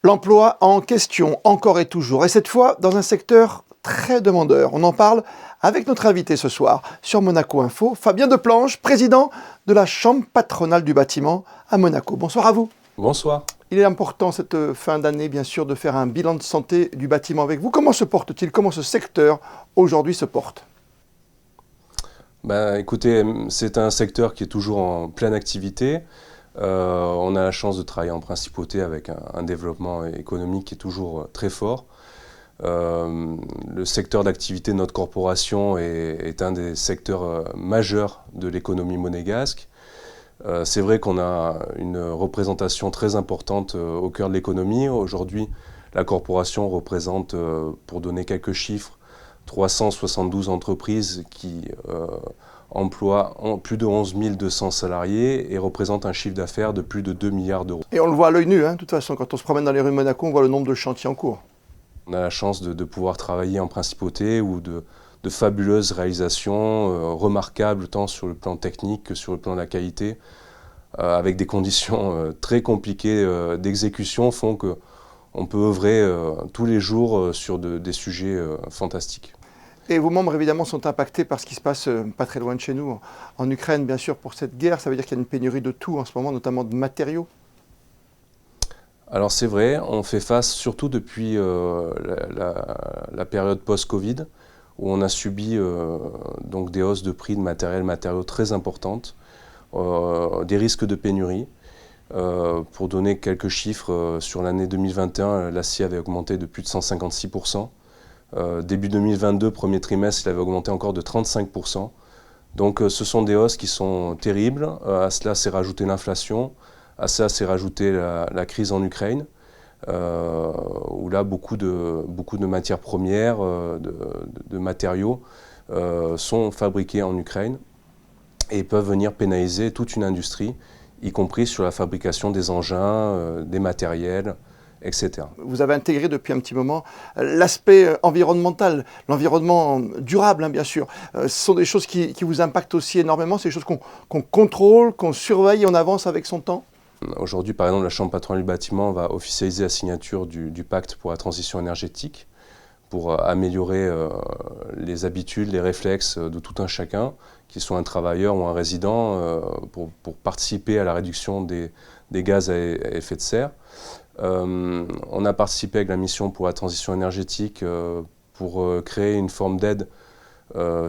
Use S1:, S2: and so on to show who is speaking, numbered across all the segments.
S1: L'emploi en question, encore et toujours, et cette fois dans un secteur très demandeur. On en parle avec notre invité ce soir sur Monaco Info, Fabien Deplanche, président de la Chambre patronale du bâtiment à Monaco. Bonsoir à vous.
S2: Bonsoir.
S1: Il est important cette fin d'année, bien sûr, de faire un bilan de santé du bâtiment avec vous. Comment se porte-t-il? Comment ce secteur aujourd'hui se porte?
S2: Écoutez, c'est un secteur qui est toujours en pleine activité. On a la chance de travailler en principauté avec un développement économique qui est toujours très fort. Le secteur d'activité de notre corporation est un des secteurs majeurs de l'économie monégasque. C'est vrai qu'on a une représentation très importante au cœur de l'économie. Aujourd'hui, la corporation représente, pour donner quelques chiffres, 372 entreprises qui emploient plus de 11 200 salariés et représentent un chiffre d'affaires de plus de 2 milliards d'euros.
S1: Et on le voit à l'œil nu, de toute façon, quand on se promène dans les rues de Monaco, on voit le nombre de chantiers en cours.
S2: On a la chance de pouvoir travailler en principauté où de fabuleuses réalisations remarquables tant sur le plan technique que sur le plan de la qualité, avec des conditions très compliquées d'exécution, font qu'on peut œuvrer tous les jours sur des sujets fantastiques.
S1: Et vos membres, évidemment, sont impactés par ce qui se passe pas très loin de chez nous, en Ukraine, bien sûr, pour cette guerre. Ça veut dire qu'il y a une pénurie de tout en ce moment, notamment de matériaux.
S2: Alors c'est vrai, on fait face, surtout depuis la période post-Covid, où on a subi donc des hausses de prix de matériaux très importantes, des risques de pénurie. Pour donner quelques chiffres, sur l'année 2021, l'acier avait augmenté de plus de 156%. Début 2022, premier trimestre, il avait augmenté encore de 35%. Donc ce sont des hausses qui sont terribles. À cela s'est rajouté l'inflation, à ça s'est rajouté la crise en Ukraine, où là beaucoup de matières premières, de matériaux sont fabriqués en Ukraine et peuvent venir pénaliser toute une industrie, y compris sur la fabrication des engins, des matériels, etc.
S1: Vous avez intégré depuis un petit moment l'aspect environnemental, l'environnement durable, bien sûr. Ce sont des choses qui vous impactent aussi énormément, c'est des choses qu'on contrôle, qu'on surveille et on avance avec son temps.
S2: Aujourd'hui, par exemple, la Chambre patronale du bâtiment va officialiser la signature du pacte pour la transition énergétique pour améliorer les habitudes, les réflexes de tout un chacun, qu'il soit un travailleur ou un résident, pour participer à la réduction des gaz à effet de serre. On a participé avec la mission pour la transition énergétique pour créer une forme d'aide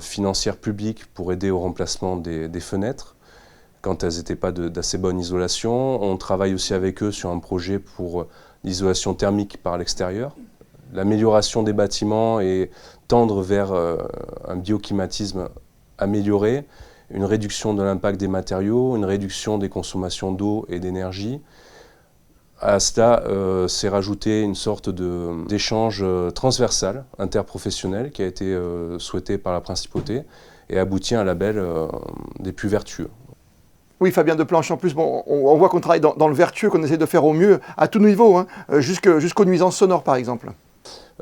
S2: financière publique pour aider au remplacement des fenêtres quand elles n'étaient pas d'assez bonne isolation. On travaille aussi avec eux sur un projet pour l'isolation thermique par l'extérieur, l'amélioration des bâtiments et tendre vers un bioclimatisme amélioré, une réduction de l'impact des matériaux, une réduction des consommations d'eau et d'énergie. À cela s'est rajouté une sorte d'échange transversal, interprofessionnel, qui a été souhaité par la principauté et aboutit à un label des plus vertueux.
S1: Oui, Fabien Deplanche, en plus, on voit qu'on travaille dans le vertueux, qu'on essaie de faire au mieux, à tout niveau, jusqu'aux nuisances sonores, par exemple.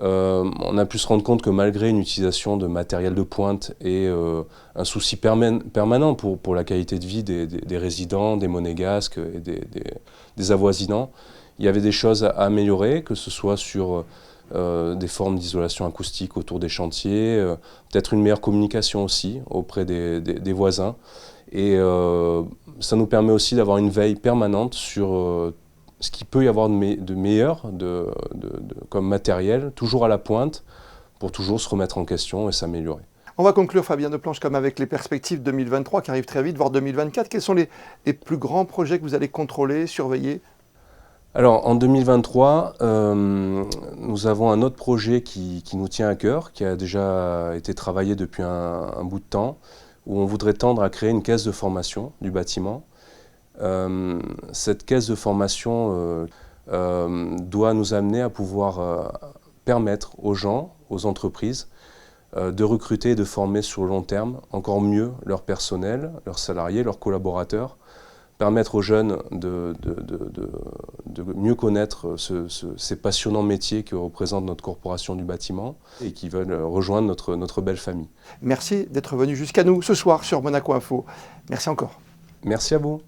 S2: On a pu se rendre compte que malgré une utilisation de matériel de pointe et un souci permanent pour la qualité de vie des résidents, des monégasques et des avoisinants, il y avait des choses à améliorer, que ce soit sur des formes d'isolation acoustique autour des chantiers, peut-être une meilleure communication aussi auprès des voisins. Et ça nous permet aussi d'avoir une veille permanente sur ce qu'il peut y avoir de meilleur comme matériel, toujours à la pointe, pour toujours se remettre en question et s'améliorer.
S1: On va conclure, Fabien Deplanche, comme avec les perspectives 2023 qui arrivent très vite, voire 2024. Quels sont les plus grands projets que vous allez contrôler, surveiller?
S2: Alors, en 2023, nous avons un autre projet qui nous tient à cœur, qui a déjà été travaillé depuis un bout de temps, où on voudrait tendre à créer une caisse de formation du bâtiment. Cette caisse de formation doit nous amener à pouvoir permettre aux gens, aux entreprises, de recruter et de former sur le long terme encore mieux leur personnel, leurs salariés, leurs collaborateurs, permettre aux jeunes de mieux connaître ces passionnants métiers que représente notre corporation du bâtiment et qui veulent rejoindre notre belle famille.
S1: Merci d'être venu jusqu'à nous ce soir sur Monaco Info. Merci encore.
S2: Merci à vous.